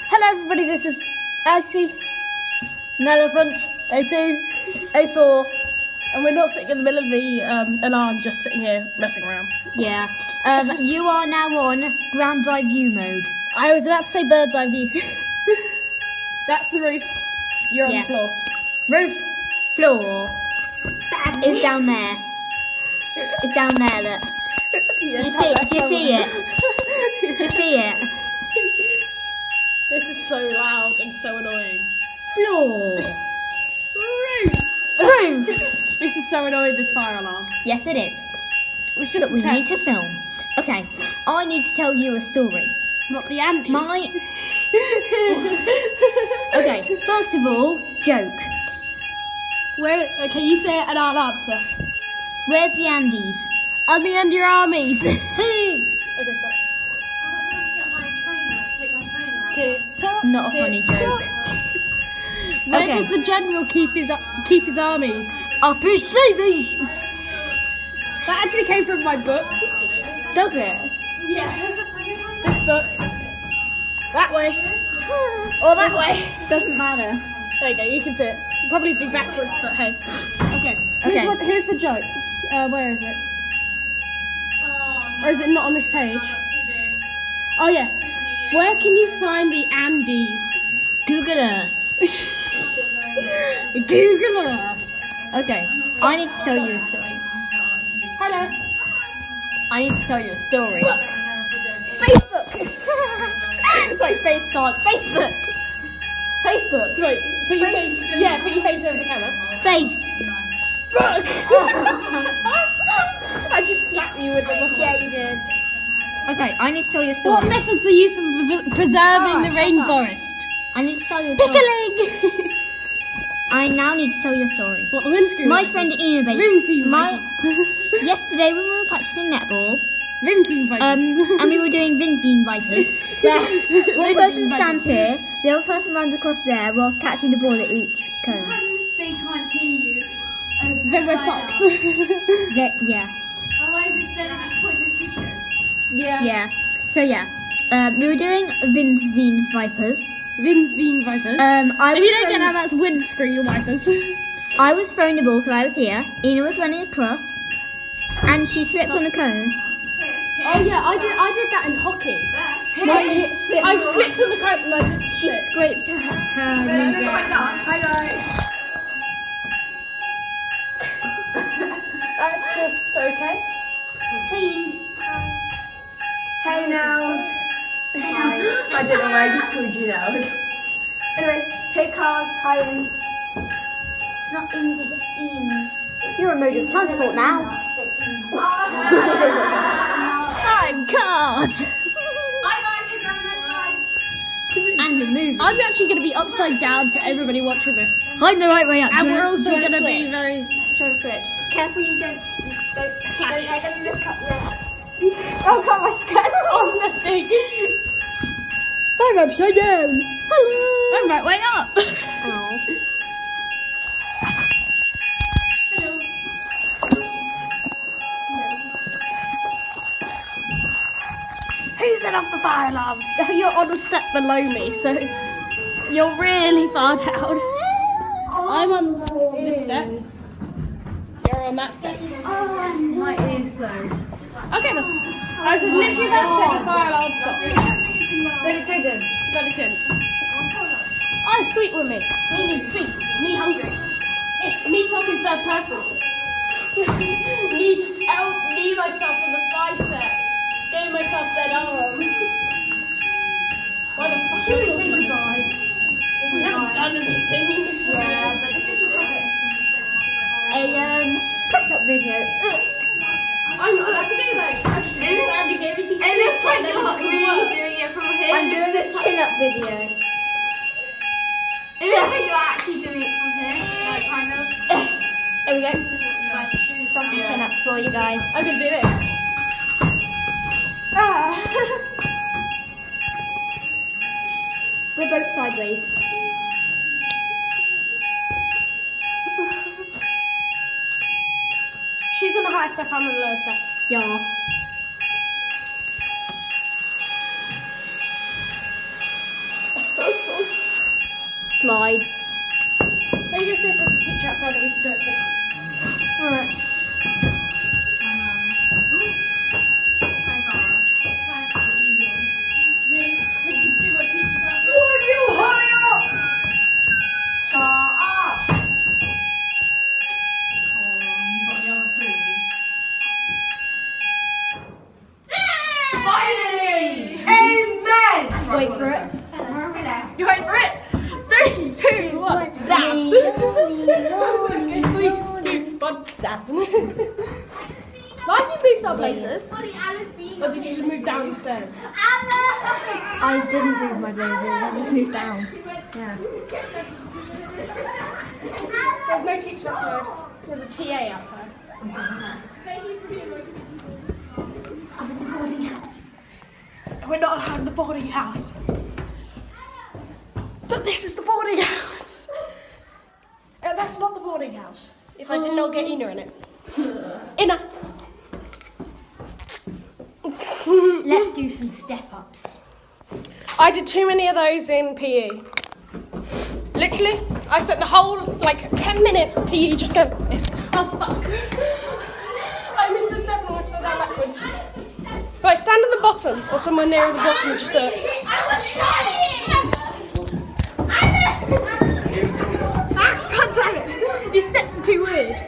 Hello everybody, this is Icy, An elephant. A2, A4, and we're not sitting in the middle of the alarm, just sitting here messing around. Yeah. You are now on ground's eye view mode. I was about to say bird's eye view. That's the roof. You're on Yeah. the floor. Roof, floor is down there. It's down there. Look. Do you see it? Do you see it? Do you see it? This is so loud and so annoying. Floor. Roof! Roof. This is so annoying, this fire alarm. Yes, it is. It's just But a we test. need to film. Okay. I need to tell you a story. Not the Andes. Okay. First of all, joke. Where? Okay, you say it and I'll answer. Where's the Andes? On the end of your armies. Hey. Okay, stop. Not a funny joke. Where Okay. does the general keep his armies? Up his sleeves. That actually came from my book. Does it? Yeah. This book. That way. Or that way. Doesn't matter. There you go, you can see it. It'll probably be backwards, but hey. Okay. Okay. Here's the joke. Where is it? Or is it not on this page? Oh yeah. Where can you find the Andes? Google Earth. Google Earth. Okay. I need to tell you a story. Hello. I need to tell you a story. Facebook. It's like face card. Facebook. Facebook. Wait, put your face. Yeah, put your face over the camera. Face. Book. I just slapped you with the book. Yeah, you did. Okay, I need to tell you a story. What methods are used for preserving the Alright, shut up. rainforest? I need to tell you a story. Pickling. I now need to tell you a story. What, the windscreen? My wipers? friend Ina Rimfine yesterday when we were practicing netball, Rimfine vipers. and we were doing Vinvine Vipers, where one Vinvine person Vipers. stands here, the other person runs across there whilst catching the ball at each cone. They can't hear you. Then we're fucked. Yeah. Otherwise, it's then it's a pointless video. Yeah. Yeah. So yeah, we were doing Vinvine Vipers. Rimfine vipers. I If was you don't get throwing- that, that's windscreen wipers. I was throwing the ball, so I was here. Ina was running across, and she slipped on the cone. Oh yeah, I did that in hockey. No, she slipped. I slipped on the coat and I did She split. scraped her knee there. That's just okay. Hey Nels. I don't know why I just called you Nels. Anyway, hey cars, hi Ian. It's not Ian, it's Ian's. You're a mode of transport now. I'm cars. Bye guys, hope you have a nice life. And the movie. I'm actually going to be upside down to everybody watching this. I'm the right way up. And Do you we're wanna- also do you wanna going to be switch? very... Try to switch. Careful, you don't Flash. look up yet. Oh, got my skirts on the thing. I'm upside down. Hello. I'm right way up. Oh. Who set off the fire alarm? You're on a step below me, so you're really far down. I'm on this step. You're on that step. My ears though. Okay then. I was literally about to set the fire alarm stop. But it didn't. But it didn't. I have sweet with me. Me need sweet. Me hungry. Me talking third person. Me just me myself in the bicep. Gave myself dead arm. Why the fuck are you talking about? We haven't done anything. Yeah, but this is just like A press up video. I'm not allowed to do this. I'm just standing here eating It looks sweets like and then you're it doesn't really work. doing it from here. I'm doing a chin up video. It looks like you're actually doing it from here. Like, kind of. Here we go. Some chin ups for you guys. I can do this. Ah. We're both sideways. She's on the high step, I'm on the low step. Yeah. slide. Let me go see if there's a teacher outside that we can do it to. Alright. We can see what teacher's outside. Would you hurry up? Shut up. Finally! Amen. Wait for it. You wait for it. 3, 2, 1. Down. 3, 2, 1. Down. Why have you moved up lasers? Or did you just move down the stairs? I didn't move my blazers, I just moved down. Yeah. There's no teacher outside. There's a TA outside. We're not allowed in the boarding house. But this is the boarding house. And that's not the boarding house. If I did not get Ina in it. Ina. Let's do some step-ups. I did too many of those in PE. Literally, I spent the whole 10 minutes of PE just going like this. Oh fuck. I missed a step and almost fell down backwards. Right, stand at the bottom or somewhere near the bottom and just do it. Ah, God damn it! These steps are too weird.